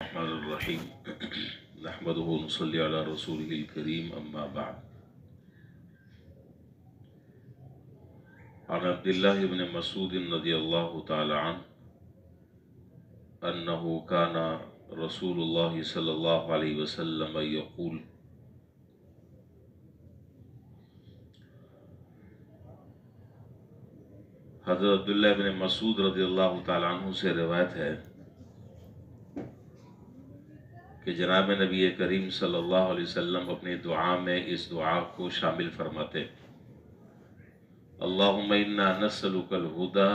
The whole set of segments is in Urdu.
الرحمن الرحیم نحمده ونصلی علی رسوله الکریم اما بعد عن عبداللہ بن مسعود رضی اللہ تعالی عنہ انه كان رسول اللہ صلی اللہ علیہ وسلم یقول حضرت عبداللہ بن مسعود رضی اللہ تعالی عنہ سے روایت ہے کہ جناب نبی کریم صلی اللہ علیہ وسلم اپنی دعا میں اس دعا کو شامل فرماتے: اللہم انا نسألک الہدی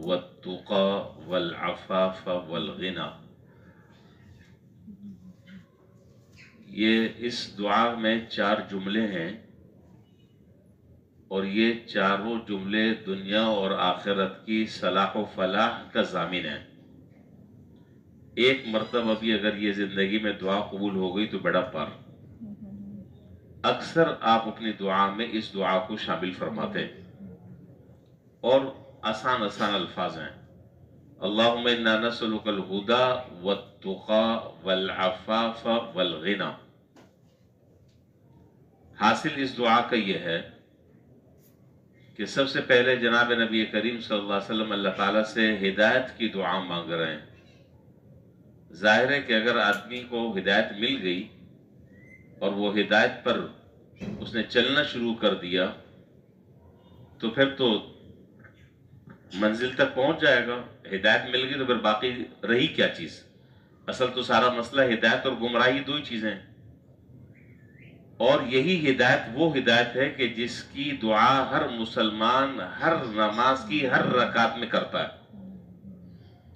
والتقی والعفاف والغنی۔ یہ اس دعا میں 4 جملے ہیں اور یہ چاروں جملے دنیا اور آخرت کی صلاح و فلاح کا ضامن ہیں۔ ایک مرتبہ بھی اگر یہ زندگی میں دعا قبول ہو گئی تو بڑا پار۔ اکثر آپ اپنی دعا میں اس دعا کو شامل فرماتے اور آسان الفاظ ہیں: اللہم انا نسألک الہدی والتقی والعفاف والغنی۔ حاصل اس دعا کا یہ ہے کہ سب سے پہلے جناب نبی کریم صلی اللہ علیہ وسلم اللہ تعالیٰ سے ہدایت کی دعا مانگ رہے ہیں۔ ظاہر ہے کہ اگر آدمی کو ہدایت مل گئی اور وہ ہدایت پر اس نے چلنا شروع کر دیا تو پھر تو منزل تک پہنچ جائے گا۔ ہدایت مل گئی تو پھر باقی رہی کیا چیز؟ اصل تو سارا مسئلہ ہدایت اور گمراہی 2 ہی چیزیں ہیں، اور یہی ہدایت وہ ہدایت ہے کہ جس کی دعا ہر مسلمان ہر نماز کی ہر رکعت میں کرتا ہے: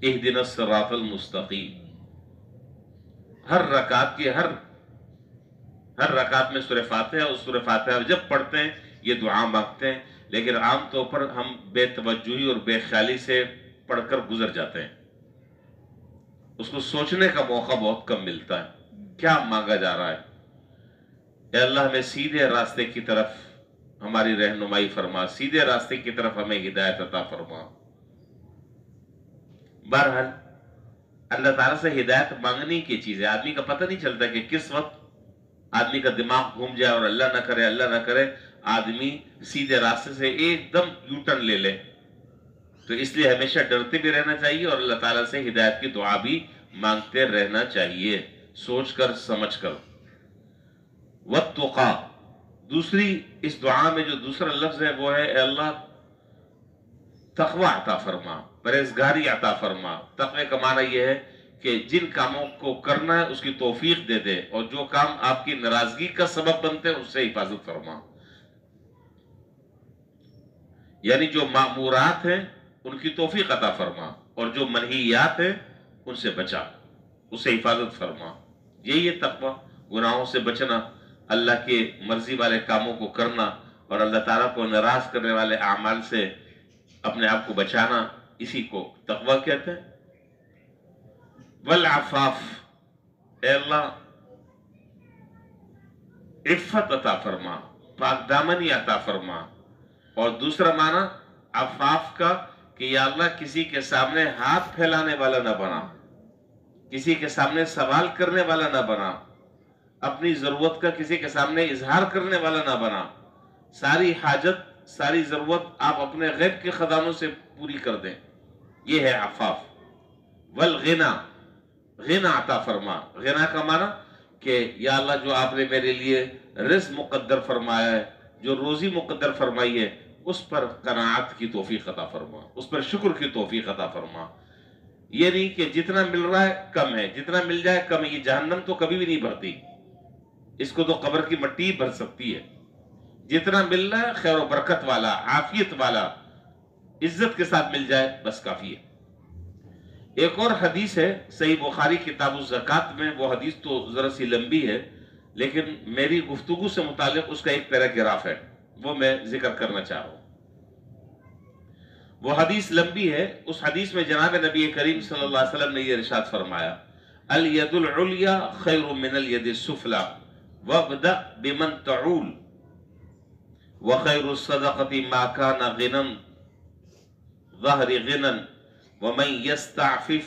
اہدنا الصراط المستقیم۔ ہر رکعت کی ہر رکعت میں سورہ فاتحہ، اس سورہ فاتحہ جب پڑھتے ہیں یہ دعا مانگتے ہیں، لیکن عام طور پر ہم بے توجہی اور بے خیالی سے پڑھ کر گزر جاتے ہیں۔ اس کو سوچنے کا موقع بہت کم ملتا ہے کیا مانگا جا رہا ہے۔ اے اللہ ہمیں سیدھے راستے کی طرف ہماری رہنمائی فرما، سیدھے راستے کی طرف ہمیں ہدایت عطا فرما۔ بہرحال اللہ تعالیٰ سے ہدایت مانگنے کی چیز ہے۔ آدمی کا پتہ نہیں چلتا کہ کس وقت آدمی کا دماغ گھوم جائے اور اللہ نہ کرے آدمی سیدھے راستے سے ایک دم یو ٹرن لے لے۔ تو اس لیے ہمیشہ ڈرتے بھی رہنا چاہیے اور اللہ تعالیٰ سے ہدایت کی دعا بھی مانگتے رہنا چاہیے، سوچ کر سمجھ کر۔ والتقی، دوسری اس دعا میں جو دوسرا لفظ ہے وہ ہے: اے اللہ تقوی عطا فرما، پرہیزگاری عطا فرما۔ تقوی کا معنی یہ ہے کہ جن کاموں کو کرنا ہے اس کی توفیق دے دے، اور جو کام آپ کی ناراضگی کا سبب بنتے ہیں اس سے حفاظت فرما۔ یعنی جو مأمورات ہیں ان کی توفیق عطا فرما، اور جو منہیات ہیں ان سے بچا، اس سے حفاظت فرما۔ یہی ہے تقوی، گناہوں سے بچنا، اللہ کے مرضی والے کاموں کو کرنا اور اللہ تعالیٰ کو ناراض کرنے والے اعمال سے اپنے آپ کو بچانا، اسی کو تقوی کہتے ہیں۔ والعفاف، اے اللہ عفت عطا فرما، پاک دامنی عطا فرما۔ اور دوسرا معنی عفاف کا کہ یا اللہ کسی کے سامنے ہاتھ پھیلانے والا نہ بنا، کسی کے سامنے سوال کرنے والا نہ بنا، اپنی ضرورت کا کسی کے سامنے اظہار کرنے والا نہ بنا۔ ساری حاجت ساری ضرورت آپ اپنے غیب کے خزانوں سے پوری کر دیں، یہ ہے عفاف۔ والغنا، غنا عطا فرما۔ غنا کا معنی کہ یا اللہ جو آپ نے میرے لیے رزق مقدر فرمایا ہے، جو روزی مقدر فرمائی ہے، اس پر قناعت کی توفیق عطا فرما، اس پر شکر کی توفیق عطا فرما۔ یہ نہیں کہ جتنا مل رہا ہے کم ہے، جتنا مل جائے کم ہے۔ یہ جہنم تو کبھی بھی نہیں بھرتی، اس کو تو قبر کی مٹی ہی بھر سکتی ہے۔ جتنا مل رہا ہے خیر و برکت والا، عافیت والا، عزت کے ساتھ مل جائے بس کافی ہے۔ ایک اور حدیث ہے صحیح بخاری کتاب الزکوٰۃ میں، وہ حدیث تو ذرا سی لمبی ہے لیکن میری گفتگو سے متعلق اس کا ایک پیراگراف ہے، وہ میں ذکر کرنا چاہ رہا ہوں۔ وہ حدیث لمبی ہے۔ اس حدیث میں جناب نبی کریم صلی اللہ علیہ وسلم نے یہ ارشاد فرمایا: الید العلیا خیر من الید السفلی وابدأ بمن تعول وخیر الصدقۃ ما کان غنى ظہر غنى ومن یستعفف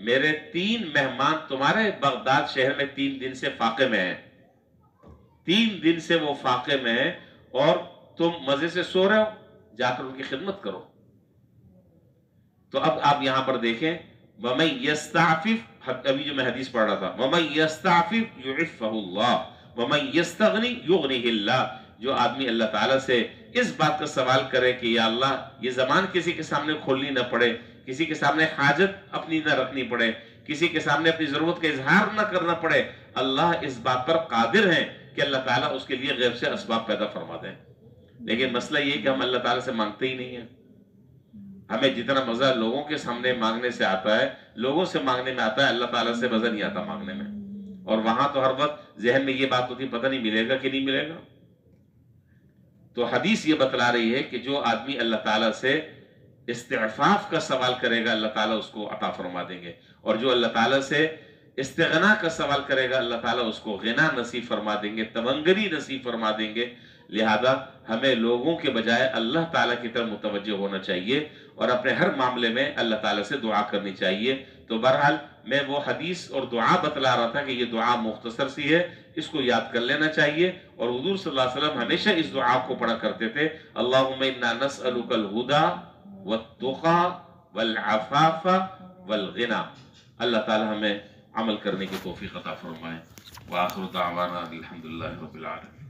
میرے 3 مہمان تمہارے بغداد شہر میں 3 دن سے فاقے میں ہیں، 3 دن سے وہ فاقے میں ہیں اور تم مزے سے سو رہے ہو، جا کر ان کی خدمت کرو۔ تو اب آپ یہاں پر دیکھیں وَمَن يَسْتَعْفِفْ، ابھی جو میں حدیث پڑھ رہا تھا، وَمَن يَسْتَعْفِفْ يُعِفَّهُ اللَّهُ وَمَن يَسْتَغْنِ يُغْنِهِ اللَّهُ۔ جو آدمی اللہ تعالیٰ سے اس بات کا سوال کرے کہ یا اللہ یہ زبان کسی کے سامنے کھولنی نہ پڑے، کسی کے سامنے حاجت اپنی نہ رکھنی پڑے، کسی کے سامنے اپنی ضرورت کا اظہار نہ کرنا پڑے، اللہ اس بات پر قادر ہیں کہ اللہ تعالیٰ اس کے لیے غیب سے اسباب پیدا فرما دیں۔ لیکن مسئلہ یہ کہ ہم اللہ تعالیٰ سے مانگتے ہی نہیں ہیں۔ ہمیں جتنا مزہ لوگوں کے سامنے مانگنے سے آتا ہے، لوگوں سے مانگنے میں آتا ہے، اللہ تعالیٰ سے مزہ نہیں آتا مانگنے میں۔ اور وہاں تو ہر وقت ذہن میں یہ بات ہوتی، پتہ نہیں ملے گا کہ نہیں ملے گا۔ تو حدیث یہ بتلا رہی ہے کہ جو آدمی اللہ تعالیٰ سے استعفاف کا سوال کرے گا اللہ تعالیٰ اس کو عطا فرما دیں گے، اور جو اللہ تعالیٰ سے استغنا کا سوال کرے گا اللہ تعالیٰ اس کو غنا نصیب فرما دیں گے، تمنگری نصیب فرما دیں گے۔ لہذا ہمیں لوگوں کے بجائے اللہ تعالیٰ کی طرف متوجہ ہونا چاہیے اور اپنے ہر معاملے میں اللہ تعالیٰ سے دعا کرنی چاہیے۔ تو بہرحال میں وہ حدیث اور دعا بتلا رہا تھا کہ یہ دعا مختصر سی ہے، اس کو یاد کر لینا چاہیے، اور حضور صلی اللہ علیہ وسلم ہمیشہ اس دعا کو پڑھا کرتے تھے، اللہم انا نسألک الہدی والتقی والعفاف والغنی۔ اللہ تعالیٰ ہمیں عمل کرنے کی توفیق عطا فرمائے۔ وآخر دعوانا الحمدللہ رب العالمین۔